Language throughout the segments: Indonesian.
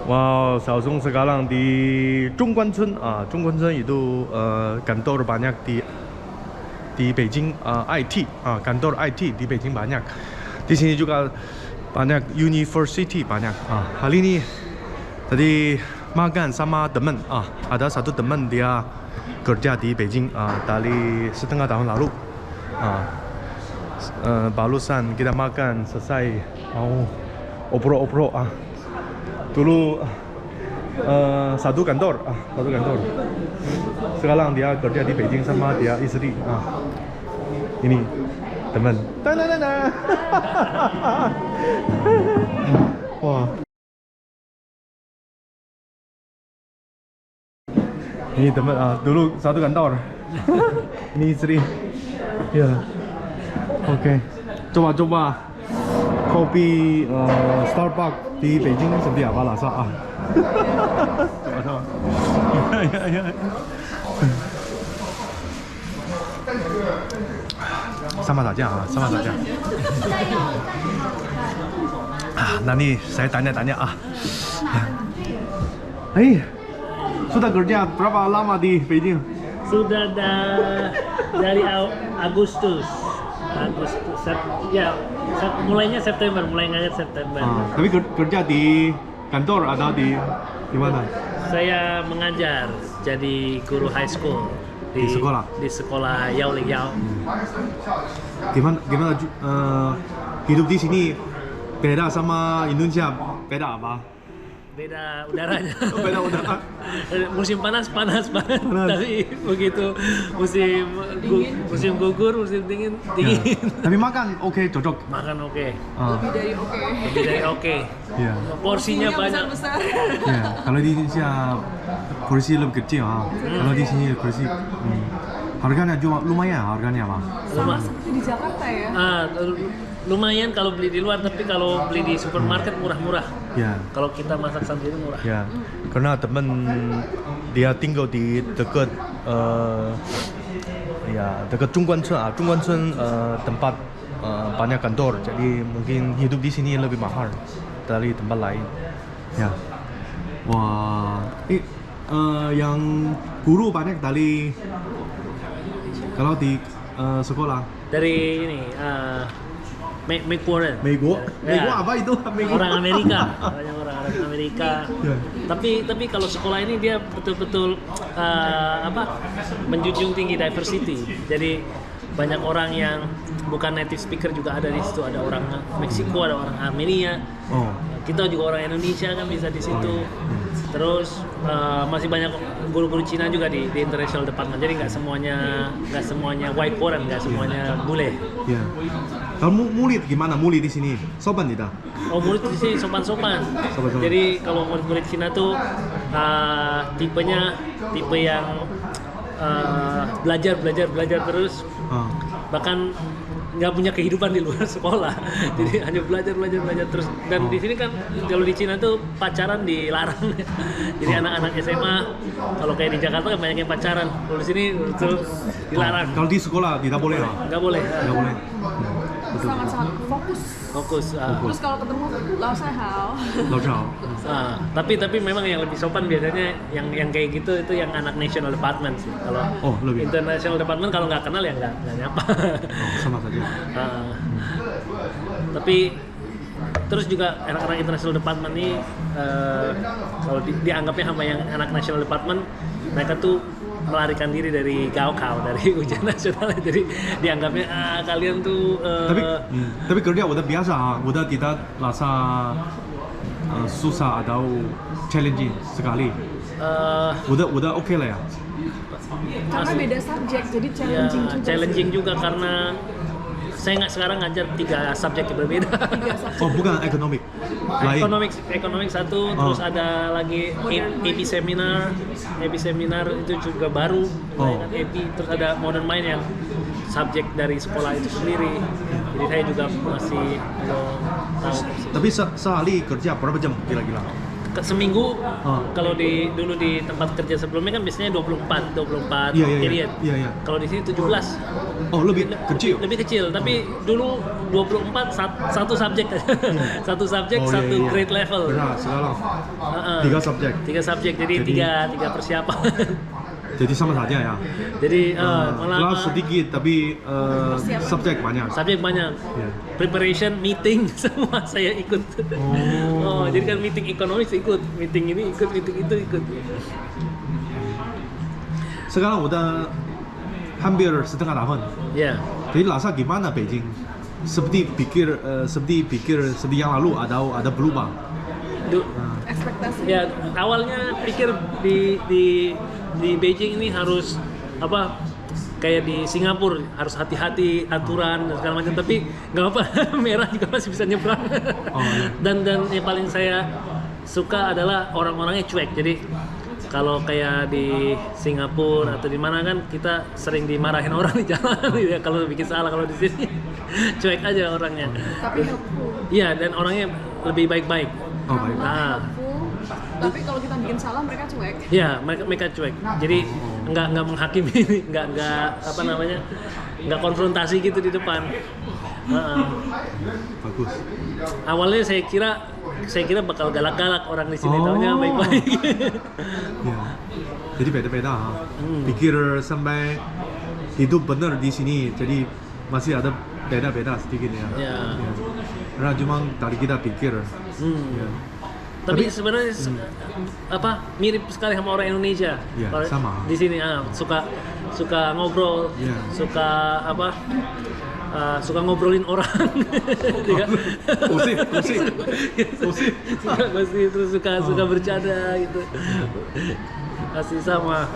Wow, Xiaozong sekarang di Zhongguancun. Zhongguancun itu kantor banyak di Beijing, IT, kantor IT di Beijing banyak. Di sini juga banyak university banyak. Hari ini tadi makan sama teman. Ada satu teman dia kerja di Beijing dari setengah tahun lalu. Barusan kita makan selesai mau obrol-obrol. Dulu satu kantor. Sekarang dia kerja di Beijing sama dia istri. Ini teman. Wah. Ini teman, dulu satu kantor. Ini istri. Ya. Oke. Coba kopi Starbucks di Beijing seperti apa rasa? Coba. Ya. Sama saja. Nanti saya tanya. Sudah kerja berapa lama di Beijing? Sudah dari Agustus. Ya, mulainya September, mulai ngajar September. Tapi kerja di kantor atau di mana? Saya mengajar jadi guru high school di sekolah. Di sekolah Yaoling Yao. Gimana hidup di sini beda sama Indonesia? Beda apa? Beda udaranya. Beda udara. Musim panas banget. Tapi begitu musim gugur, musim dingin. Ya. Tapi makan oke, cocok. Makan oke. Lebih dari oke. Ya. Porsinya banyak. Besar. Ya, kalau di Indonesia porsi lebih kecil. Kalau di sini porsi harganya juga lumayan, harganya apa? Sama seperti di Jakarta ya. Lumayan kalau beli di luar, tapi kalau beli di supermarket murah-murah. Ya. Kalau kita masak sendiri murah. Ya. Karena teman dia tinggal di dekat dekat Zhongguancun. Zhongguancun tempat banyak kantor, jadi mungkin hidup di sini lebih mahal dari tempat lain. Ya. Wah, yang guru banyak dari kalau di sekolah. Dari ini Meigo. Meigo Ya. apa itu? Orang Amerika. Banyak orang Amerika. Ya. Tapi kalau sekolah ini dia betul-betul menjunjung tinggi diversity. Jadi banyak orang yang bukan native speaker juga ada di situ. Ada orang Meksiko, ada orang Armenia. Kita juga orang Indonesia kan bisa di situ. Terus masih banyak guru-guru Cina juga di international department. Jadi nggak semuanya white foreign, nggak semuanya bule. Ya. Kalau murid gimana? Murid di sini sopan tidak? Murid di sini sopan-sopan. Jadi kalau murid Cina tuh tipe yang belajar terus. Bahkan nggak punya kehidupan di luar sekolah, jadi hanya belajar terus. Dan di sini kan kalau di Cina tuh pacaran dilarang. Jadi anak-anak SMA kalau kayak di Jakarta kan banyak yang pacaran, kalau di sini tuh dilarang. Kalau di sekolah tidak boleh? Nggak boleh. Sangat-sangat fokus. Terus kalau ketemu lao hao. Tapi memang yang lebih sopan biasanya yang kayak gitu itu yang anak national department sih. Kalau international department kalau nggak kenal ya nggak nyapa. Sama saja. Tapi terus juga anak-anak international department ini kalau dianggapnya sama yang anak national department, mereka tuh melarikan diri dari gaokao, dari ujian nasional. Jadi dianggapnya kalian tuh tapi kerja udah biasa, udah tidak rasa susah atau challenging sekali. Udah oke lah ya. Karena beda subjek, jadi challenging juga karena saya sekarang ngajar 3 subjek yang berbeda. Bukan ekonomik. Ekonomik satu, terus ada lagi AP seminar itu juga baru. AP, terus ada modern mind yang subjek dari sekolah itu sendiri. Jadi saya juga masih belum tahu. Tapi sehari kerja berapa jam kira-kira? seminggu. Oh. Kalau dulu di tempat kerja sebelumnya kan biasanya 24 Iya, iya, period. iya, iya. Kalau di sini 17. Oh, lebih kecil. Lebih kecil, tapi dulu 24 satu subjek aja. Satu subjek, Oh, satu iya, iya. grade level. Benar, sekarang Heeh. 3 subjek. 3 subjek, jadi tiga persiapan. Jadi sama saja ya. Jadi malah Kelas sedikit tapi subjek banyak. subjek banyak. Ya. Preparation, meeting semua saya ikut. Oh. Jadi kan meeting ekonomis ikut, meeting ini ikut, meeting itu ikut. Sekarang udah hampir setengah tahun. Ya. Jadi rasa gimana Beijing? Seperti pikir yang lalu ada berubah. Ekspektasi. Ya, awalnya pikir di Beijing ini harus apa kayak di Singapura harus hati-hati aturan dan segala macam, tapi nggak apa merah juga masih bisa nyebrang. Oh, iya. dan yang paling saya suka adalah orang-orangnya cuek. Jadi kalau kayak di Singapura atau di mana kan kita sering dimarahin orang di jalan ya kalau bikin salah. Kalau di sini cuek aja orangnya. Tapi helpful. Iya, dan orangnya lebih baik-baik. Oh, baik. Nah, Tapi kalau kita bikin salah mereka cuek. ya mereka cuek. Jadi nggak menghakimi, nggak apa namanya, nggak konfrontasi gitu di depan. Bagus. Awalnya saya kira bakal galak-galak orang di sini, taunya Oh. baik-baik. Ya. Jadi beda-beda. Pikir sampai hidup benar di sini, jadi masih ada beda-beda sedikit ya. Ya. Ya. Karena cuma dari kita pikir. Ya. Tapi sebenarnya apa mirip sekali sama orang Indonesia. Ya, Kalau sama. di sini suka ngobrol, Ya. suka apa? Suka ngobrolin orang. Gosip. Suka gosip, terus suka bercanda gitu. Masih sama.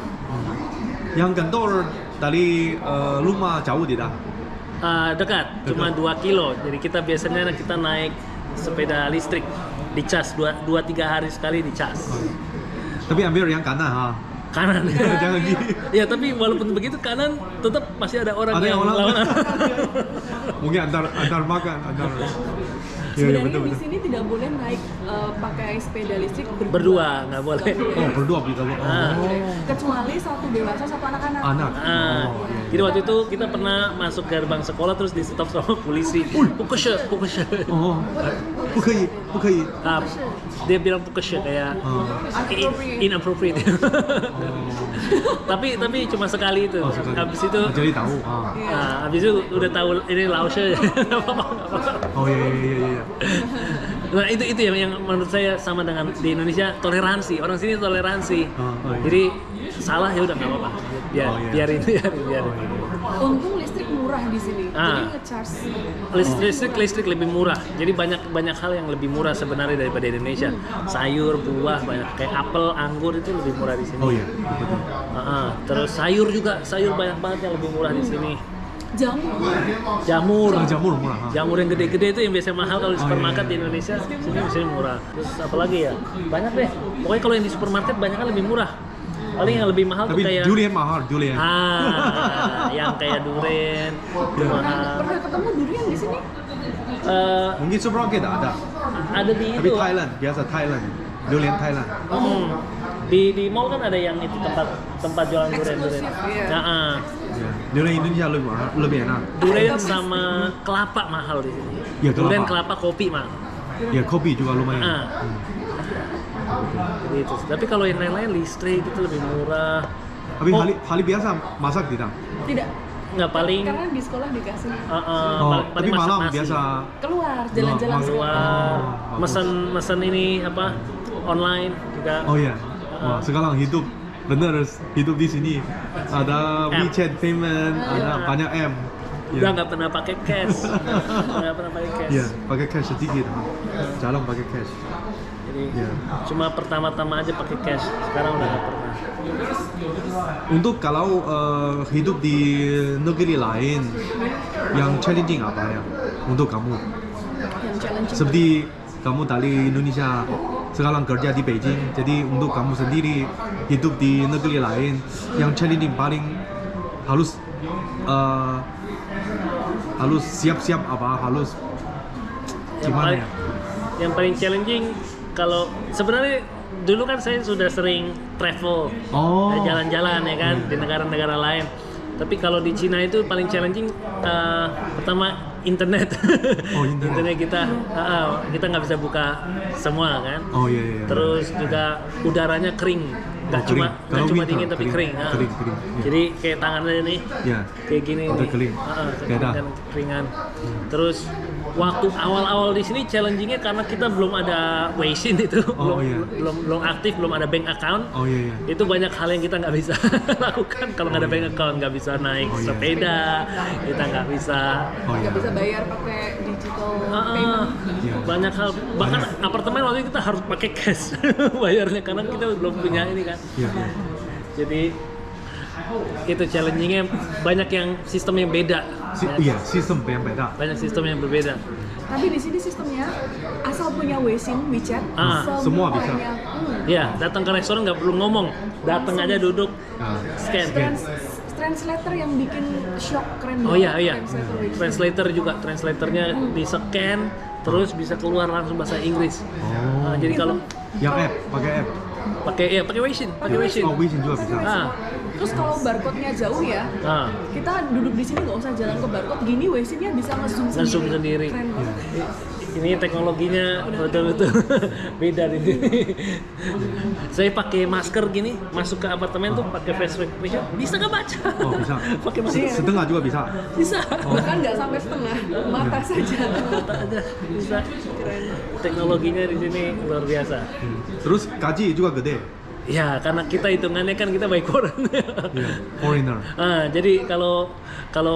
Yang kantor dari rumah jauh tidak? Dekat, cuma 2 kilo. Jadi kita naik sepeda listrik, dicas 2-3 hari sekali dicas. Tapi ambil yang kanan ha. Kanan. Jangan gini. Ya, tapi walaupun begitu kanan tetap masih ada orang Ada yang yang orang. lawan. Mungkin antar makan, antar. Ya, Sebenarnya betul. di sini tidak boleh naik pakai sepeda listrik Berdua nggak boleh. Oh, berdua bisa. Kecuali satu dewasa, satu anak-anak. Anak. Ah, jadi waktu itu kita pernah masuk gerbang sekolah terus di stop sama polisi. Pukeshe. Oh, 不可以，不可以。 Dia bilang pukeshe kayak inappropriate. tapi cuma sekali itu. Oh, sekali. Habis itu Jadi tahu. habis itu udah tahu ini laoshe. Nggak apa-apa. Oh iya. Nah itu yang menurut saya sama dengan di Indonesia, toleransi. Orang sini toleransi. Oh, iya. Jadi salah ya udah nggak apa-apa. Biarin. Untung listrik murah di sini. Jadi nge-charge. Listrik lebih murah. Jadi banyak hal yang lebih murah sebenarnya daripada Indonesia. Sayur, buah banyak kayak apel, anggur itu lebih murah di sini. Oh iya, betul. Terus sayur banyak banget yang lebih murah di sini. Jamur. Jamur murah. Jamur yang gede-gede itu yang biasanya mahal kalau di supermarket di Indonesia, sini biasanya murah. Terus apa lagi ya? Banyak deh. Pokoknya kalau yang di supermarket banyak kan lebih murah. Paling yang lebih mahal Tapi tuh kayak durian mahal, durian. yang kayak durian mahal. Pernah ketemu durian di sini? Mungkin supermarket ada. Ada di Tapi itu. Thailand, biasa Thailand. Durian Thailand. Di mall kan ada yang itu tempat jualan durian. Eksklusif, iya. Ya. Durian Indonesia lebih enak. Durian sama kelapa mahal di sini. Ya, Durian, kelapa. kelapa, kopi mahal. Ya kopi juga lumayan. Jadi itu. Tapi kalau yang lain-lain listrik itu lebih murah. Tapi hari biasa masak tidak? Tidak. Nggak paling. Karena di sekolah dikasih. Tapi malam masak nasi. biasa. Keluar, jalan-jalan Keluar, bagus. mesen ini apa online juga. Oh iya. Wah, sekarang hidup di sini ada App. WeChat payment, ada banyak app. Udah nggak pernah pakai cash. Nggak pernah pakai cash. Iya, pakai cash sedikit. Jarang pakai cash. Jadi Iya. cuma pertama-tama aja pakai cash. Sekarang udah nggak pernah. Untuk kalau hidup di negeri lain yang challenging apa ya untuk kamu? yang challenging. Seperti kamu dari Indonesia sekarang kerja di Beijing, jadi untuk kamu sendiri hidup di negeri lain yang challenging paling harus siap-siap apa harus gimana ya? Yang paling challenging kalau sebenarnya dulu kan saya sudah sering travel, jalan-jalan ya kan di negara-negara lain. Tapi kalau di Cina itu paling challenging pertama internet. Internet kita nggak bisa buka semua kan. Iya. Terus juga udaranya kering. Nggak cuma dingin tapi kering. Kering. Jadi kayak tangannya nih, kayak gini. Udah kering. Keringan. Terus waktu awal-awal di sini challengingnya karena kita belum ada Weixin itu, belum aktif, belum ada bank account. Itu banyak hal yang kita nggak bisa lakukan kalau nggak ada bank account, nggak bisa naik sepeda, kita nggak bisa bayar pakai digital payment. Banyak hal, bahkan apartemen waktu itu kita harus pakai cash bayarnya karena kita belum punya ini kan. Jadi itu challengingnya, banyak yang sistem yang beda. Sistem yang beda. Banyak sistem yang berbeda. Tapi di sini sistemnya asal punya Weixin, WeChat, semua bisa. Ya, datang ke restoran nggak perlu ngomong, datang aja duduk, scan. Translator yang bikin shock keren banget. Iya. Translator juga, translatornya di scan, terus bisa keluar langsung bahasa Inggris. Jadi kalau yang pakai Weixin, Weixin juga bisa. Terus kalau barcode-nya jauh ya, kita duduk di sini nggak usah jalan ke barcode, gini Weixin-nya bisa nge-zoom sendiri. Keren banget. Ini teknologinya betul-betul beda di sini. Saya pakai masker gini, masuk ke apartemen tuh pakai face recognition, bisa nggak baca? Bisa. Pakai masker. Setengah juga bisa. Bisa. Bahkan nggak sampai setengah, mata saja. Mata aja bisa. Keren. Teknologinya di sini luar biasa. Terus gaji juga gede. Ya, karena kita hitungannya kan kita by foreign. Foreigner. Jadi kalau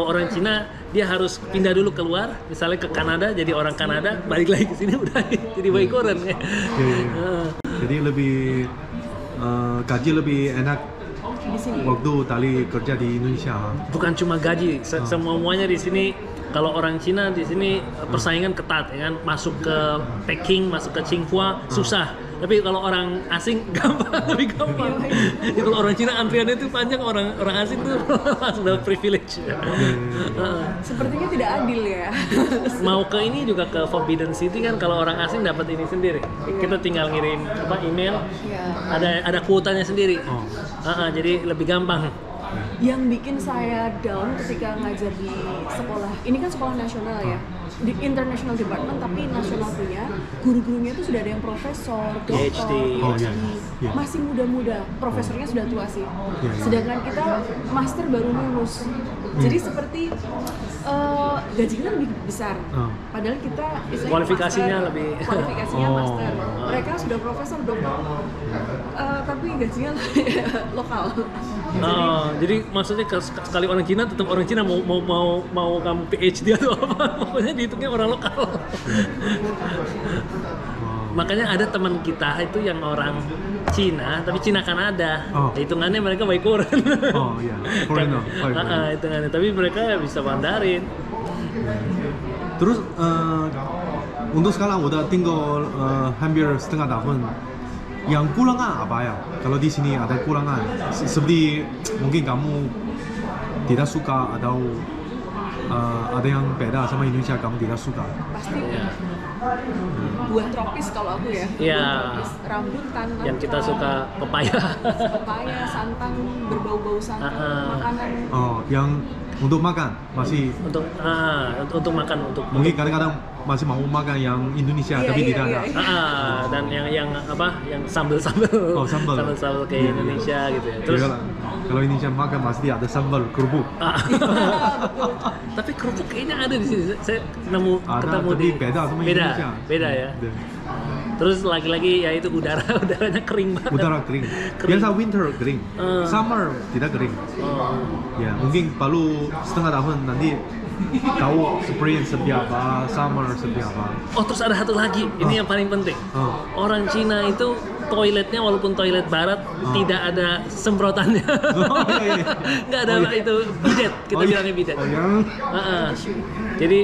orang Cina dia harus pindah dulu keluar, misalnya ke Kanada jadi orang Kanada, balik lagi ke sini udah jadi by foreign. Jadi lebih gaji lebih enak waktu tali kerja di Indonesia. Bukan cuma gaji, semuanya di sini. Kalau orang Cina di sini persaingan ketat, ya kan? Masuk ke Peking, masuk ke Tsinghua susah. Tapi kalau orang asing gampang, lebih gampang. Jadi kalau orang Cina antriannya itu panjang, orang asing tuh langsung dapat privilege. Sepertinya tidak adil ya. Mau ke ini juga ke Forbidden City kan, kalau orang asing dapat ini sendiri. Kita tinggal ngirim email, ada kuotanya sendiri. Jadi lebih gampang. Yang bikin saya down ketika ngajar di sekolah, ini kan sekolah nasional ya, di international department tapi nasional punya, guru-gurunya itu sudah ada yang profesor, dokter, PhD, masih muda-muda, profesornya sudah tua sih. Sedangkan kita master baru lulus, jadi seperti gaji kita lebih besar, padahal kita kualifikasinya master, mereka sudah profesor, dokter, tapi gajinya lokal. Jadi maksudnya sekali orang Cina tetap orang Cina, mau kamu PhD atau apa, pokoknya dihitungnya orang lokal. Makanya ada teman kita itu yang orang Cina tapi Cina Kanada, hitungannya mereka by foreign. Foreigner. Hitungannya, tapi mereka bisa Mandarin. Terus untuk sekarang udah tinggal hampir setengah tahun. Yang kurangan apa ya? Kalau di sini ada kurangan, seperti mungkin kamu tidak suka atau ada yang beda sama Indonesia kamu tidak suka. Pasti buah tropis kalau aku ya. Tropis, rambutan. Yang kita suka pepaya. Santan, berbau-bau santan, makanan. Yang untuk makan masih. Untuk makan mungkin kadang-kadang masih mau makan yang Indonesia tapi tidak ada. Dan yang apa? Yang sambal-sambal. Sambal kayak Indonesia gitu ya. Terus kalau Indonesia makan pasti ada sambal kerupuk. Tapi kerupuk kayaknya ada di sini. Saya ketemu tapi beda sama Indonesia. Beda ya. Terus lagi-lagi ya itu udaranya kering banget. Udara kering. Biasa winter kering. Summer tidak kering. Ya, mungkin baru setengah tahun nanti tahu spring seperti apa, summer seperti apa. Terus ada satu lagi, ini yang paling penting. Orang Cina itu toiletnya walaupun toilet barat tidak ada semprotannya. Nggak ada itu bidet, kita bilangnya bidet. Jadi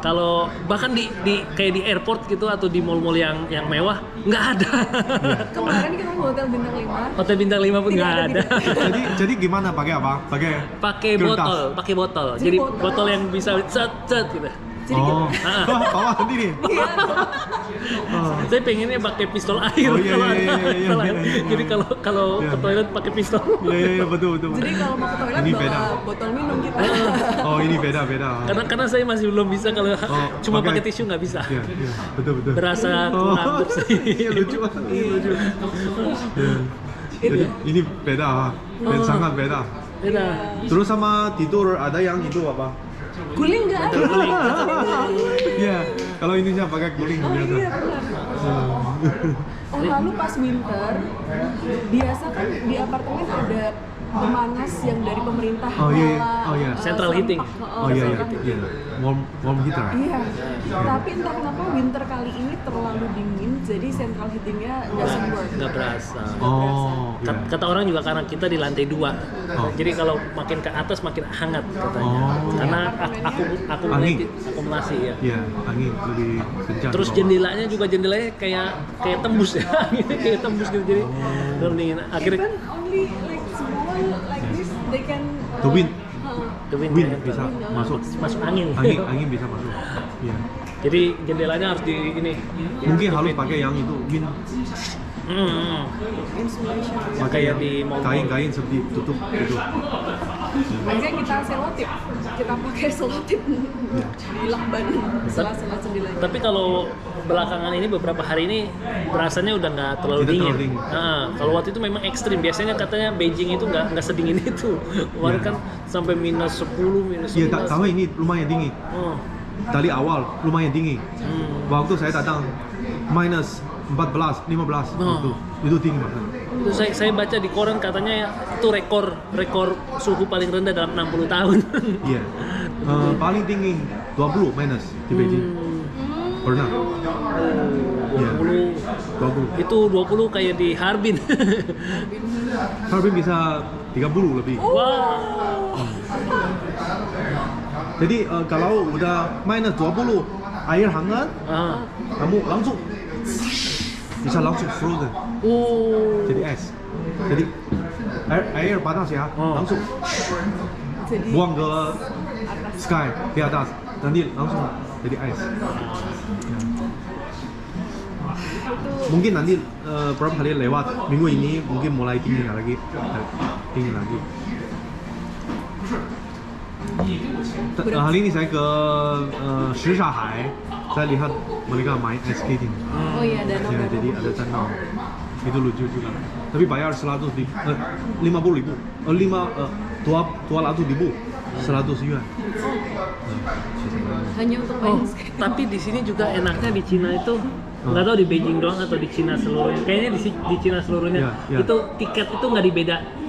kalau bahkan di kayak di airport gitu atau di mall-mall yang mewah nggak ada. Kemarin kita ke hotel bintang 5. Hotel bintang 5 pun nggak ada. Jadi gimana, pakai apa? Pakai botol. Jadi botol yang bisa cet gitu. Jadi bawa sendiri. Saya pengennya pakai pistol air Oh, iya, kalau iya, ada iya, iya, masalah. iya, iya. Jadi kalau Iya. ke toilet pakai pistol. Iya, betul. jadi kalau mau ke toilet Ini bawa beda. botol minum kita. Oh, ini beda. Karena saya masih belum bisa kalau cuma pakai- pakai tisu nggak bisa. Iya, betul. Berasa kurang untuk saya. Iya, lucu. Iya. Itu. Jadi ini beda, sangat beda. Beda. Terus sama tidur ada yang itu apa? Guling nggak ada. Iya, kalau Indonesia pakai guling Oh biasa. iya benar. Oh lalu pas winter, biasa kan di apartemen ada pemanas yang dari pemerintah. Oh, iya, iya. nyala, Oh, iya. Central heating. Oh iya, warm heater. Iya, tapi entah kenapa winter kali ini terlalu dingin, jadi central heatingnya doesn't work. Nggak berasa. Oh, iya. Kata orang juga karena kita di lantai 2. Jadi kalau makin ke atas makin hangat katanya. Oh. Karena Angin. akumulasi ya. Iya, angin lebih kencang. Terus jendelanya kayak tembus ya. Anginnya kayak tembus gitu jadi terlalu dingin. Akhirnya Even only like small like this, they can. The wind. the wind Wind enter. bisa masuk. Masuk angin. Angin bisa masuk. Iya. Jadi jendelanya harus di ini. Mungkin harus ditutupin. pakai yang itu wind. Insulation. Pakai Kayak yang di mall-mall. kain seperti tutup gitu. Akhirnya kita selotip, kita pakai selotip di lakban sela-sela jendelanya. Tapi kalau belakangan ini beberapa hari ini rasanya udah nggak terlalu Tidak dingin. terlalu dingin. Nah, kalau waktu itu memang ekstrim. Biasanya katanya Beijing itu nggak sedingin itu. Kemarin Iya. kan sampai minus 10, minus 11. Iya, tapi ini lumayan dingin. Oh. Dari awal lumayan dingin. Waktu saya datang minus 14, 15 itu dingin banget. Itu saya baca di koran katanya itu rekor suhu paling rendah dalam 60 tahun. Iya. Paling dingin 20 minus di Beijing. Pernah. Iya. 20. Itu 20 kayak di Harbin. Harbin bisa 30 lebih. Wow. Jadi kalau udah minus 20 air hangat, kamu langsung bisa langsung frozen. Oh. Jadi es. Jadi air panas ya, langsung Jadi buang ke sky di atas, nanti langsung jadi es. Ya. Mungkin nanti beberapa hari lewat minggu ini mungkin mulai dingin lagi. Hari ini saya ke Shisha-hai, saya lihat mereka main ice skating. oh iya danau. Ya, jadi ada danau. Itu lucu juga. Tapi bayar 50 ribu, 200 ribu, 100 yuan. Hanya untuk Oh, main skate. tapi di sini juga enaknya di Cina itu nggak tahu di Beijing doang atau di Cina seluruhnya. Kayaknya di Cina seluruhnya Ya. itu tiket itu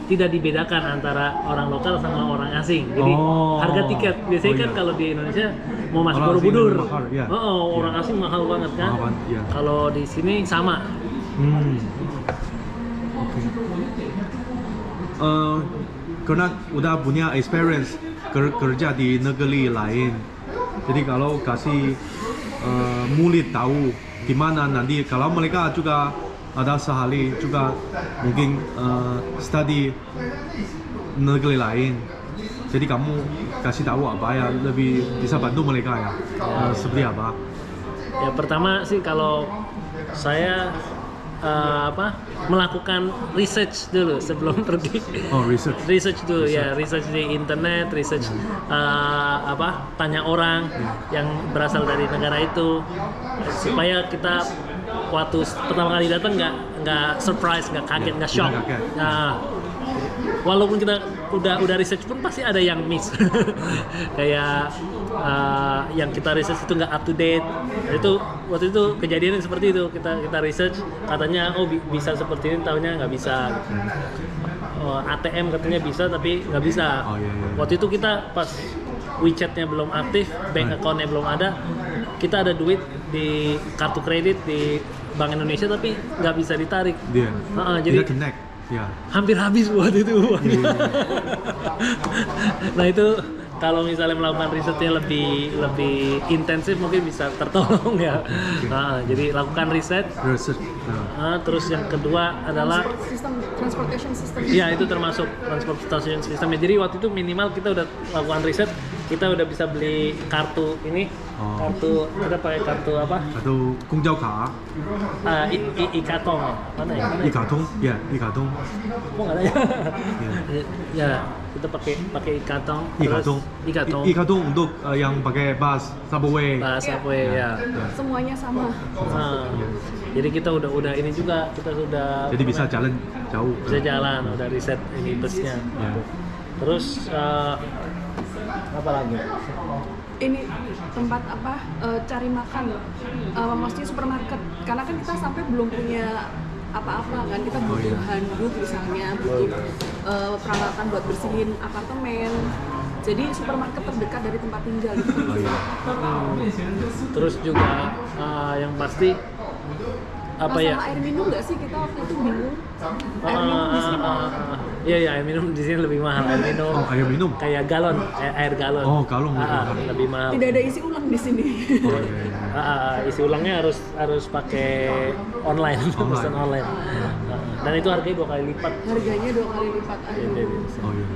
tidak dibedakan antara orang lokal sama orang asing. Jadi harga tiket biasanya kan iya. kalau di Indonesia mau masuk Orang asing Borobudur, lebih mahal, ya. orang Ya. asing mahal banget kan. Mahal banget, ya. Kalau di sini sama. Oke. Karena udah punya experience kerja di negeri lain, jadi kalau kasih murid tahu gimana nanti kalau mereka juga ada sehari juga mungkin study negeri lain, jadi kamu kasih tahu apa ya lebih bisa bantu mereka ya, seperti apa. Ya pertama sih kalau saya melakukan research dulu sebelum pergi. Oh, research. Dulu ya, research di internet, research tanya orang yang berasal dari negara itu supaya kita waktu pertama kali datang nggak surprise, nggak kaget, nggak shock. Nggak kaget. Nah, walaupun kita udah research pun pasti ada yang miss. Kayak yang kita research itu nggak up to date. Itu waktu itu kejadian seperti itu, kita research katanya bisa seperti ini, tahunya nggak bisa. ATM katanya bisa tapi nggak bisa. Oh, iya. Waktu itu kita pas WeChat-nya belum aktif, bank account-nya belum ada, kita ada duit di kartu kredit di Bank Indonesia tapi nggak bisa ditarik. Dia. Jadi Tidak connect. Ya. hampir habis buat itu uangnya. Iya. Nah itu kalau misalnya melakukan risetnya lebih intensif mungkin bisa tertolong ya. Jadi lakukan riset. Research. Terus yang kedua adalah Sistem transportation system. ya itu termasuk transportation system. Jadi waktu itu minimal kita udah lakukan riset, kita udah bisa beli kartu ini Kartu, kita pakai kartu apa? Kartu Gongjao Ka, Ikatong. Mana ya? Mana ya? Ikatung, ya Ikatung, Kok nggak ada ya? Ya, kita pakai Ikatong. Ikatung, Ikatung untuk yang pakai bus, subway. Bahasa apa ya? Semuanya sama. Nah, jadi kita udah ini juga, kita sudah Jadi bisa jalan jauh. bisa jalan, udah riset ini busnya. Ya. Terus apa lagi? Ini tempat apa cari makan, maksudnya supermarket, karena kan kita sampai belum punya apa-apa kan, kita butuh handuk misalnya, butuh peralatan buat bersihin apartemen, jadi supermarket terdekat dari tempat tinggal gitu. Oh iya. Terus juga yang pasti apa Masalah ya? air minum nggak sih, kita waktu itu bingung air minum di sini. Iya, air minum di sini lebih mahal. Air minum. Oh, air minum. Kayak galon, air galon. Oh, galon lebih mahal. Lebih mahal. Tidak ada isi ulang di sini. Oh, iya. Isi ulangnya harus pakai online, pesan online. Dan itu harganya 2 kali lipat. Harganya 2 kali lipat. Oh iya.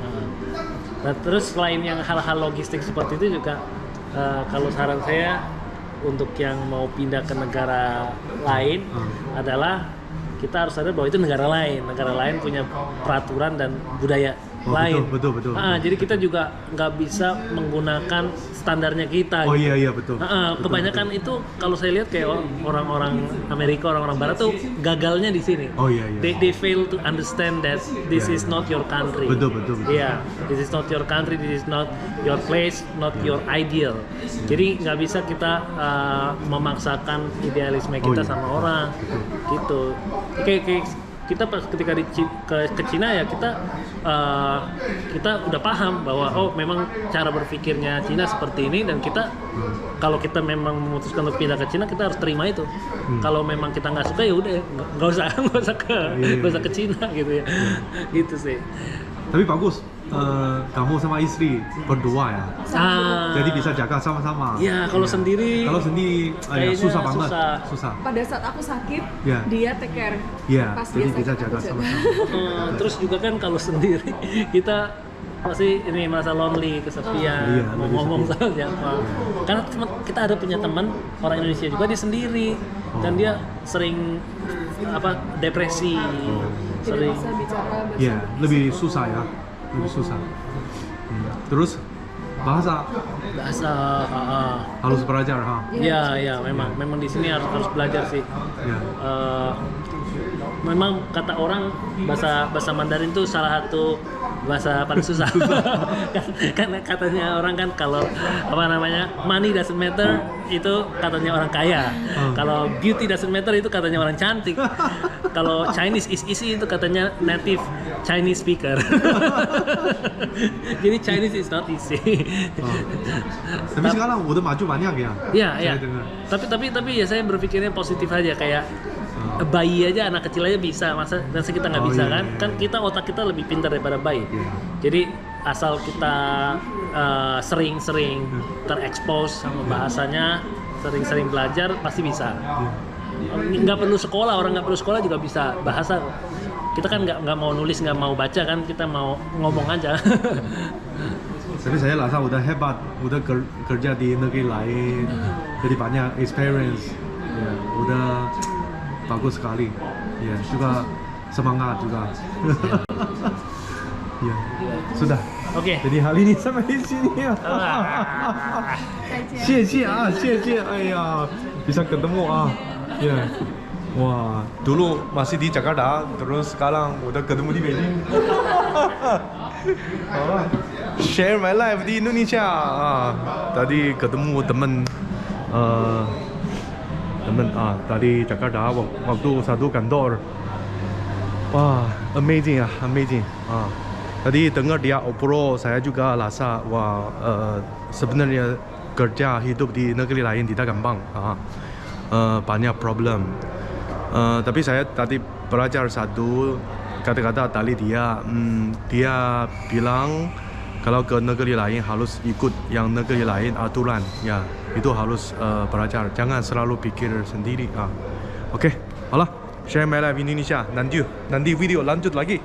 Nah, terus selain yang hal-hal logistik seperti itu juga, kalau saran saya untuk yang mau pindah ke negara lain adalah kita harus sadar bahwa itu negara lain punya peraturan dan budaya lain. Betul. Jadi kita juga nggak bisa menggunakan standarnya kita. Oh gitu. iya betul. Kebanyakan itu kalau saya lihat kayak orang-orang Amerika, orang-orang Barat tuh gagalnya di sini. Oh iya. They fail to understand that this is not your country. Betul. Iya, this is not your country, this is not your place, not your ideal. Jadi nggak bisa kita memaksakan idealisme kita sama orang, gitu. Kayak kita ketika ke Cina ya kita udah paham bahwa memang cara berpikirnya Cina seperti ini, dan kita kalau kita memang memutuskan untuk pindah ke Cina, kita harus terima itu. Kalau memang kita nggak suka ya udah nggak usah ke Cina gitu ya. Gitu sih. Tapi bagus, kamu sama istri berdua ya. Jadi bisa jaga sama-sama. Ya, kalau sendiri kayaknya susah banget. Susah. Pada saat aku sakit, Ya. dia take care. Iya, Pas jadi dia bisa sakit, jaga aku sama-sama. Terus juga kan kalau sendiri kita pasti ini merasa lonely, kesepian, Iya, ngomong lebih sama siapa. Karena kita ada punya teman orang Indonesia juga, dia sendiri dan dia sering depresi, Tidak sering. bisa bicara bahasa Iya, lebih susah ya. Lebih susah. Terus bahasa harus belajar ha. Ya, memang di sini harus belajar sih. Ya. Memang kata orang bahasa Mandarin itu salah satu bahasa paling susah. Karena katanya orang kan kalau money doesn't matter itu katanya orang kaya. Kalau beauty doesn't matter itu katanya orang cantik. Kalau Chinese is easy itu katanya native Chinese speaker. Jadi Chinese is not easy. Tapi sekarang udah maju banyak ya. Iya. Tapi ya saya berpikirnya positif aja, kayak bayi aja, anak kecil aja bisa, masa kita nggak bisa kan? Kan kita otak kita lebih pintar daripada bayi. Jadi asal kita sering-sering terekspos sama bahasanya, sering-sering belajar, pasti bisa. Nggak perlu sekolah, orang nggak perlu sekolah juga bisa bahasa. Kita kan nggak mau nulis, nggak mau baca kan, kita mau ngomong aja. Tapi saya rasa udah hebat, udah kerja di negeri lain, jadi banyak experience. Ya, udah bagus sekali. Ya, juga semangat juga. Ya, sudah. Oke. Jadi hari ini sampai di sini ya. Xie. Bisa ketemu Ya. Wah, dulu masih di Jakarta, terus sekarang udah ketemu di Beijing. Share my life di Indonesia. Tadi ketemu temen dari Jakarta waktu satu kantor. Wah, amazing. Tadi dengar dia obrol, saya juga rasa sebenarnya kerja hidup di negeri lain tidak gampang. Banyak problem. Tapi saya tadi belajar satu kata-kata dari dia. Dia bilang kalau ke negeri lain harus ikut yang negeri lain aturan. Ya, itu harus belajar. Jangan selalu pikir sendiri. Oke, halo. Share my life Indonesia. Nanti video lanjut lagi.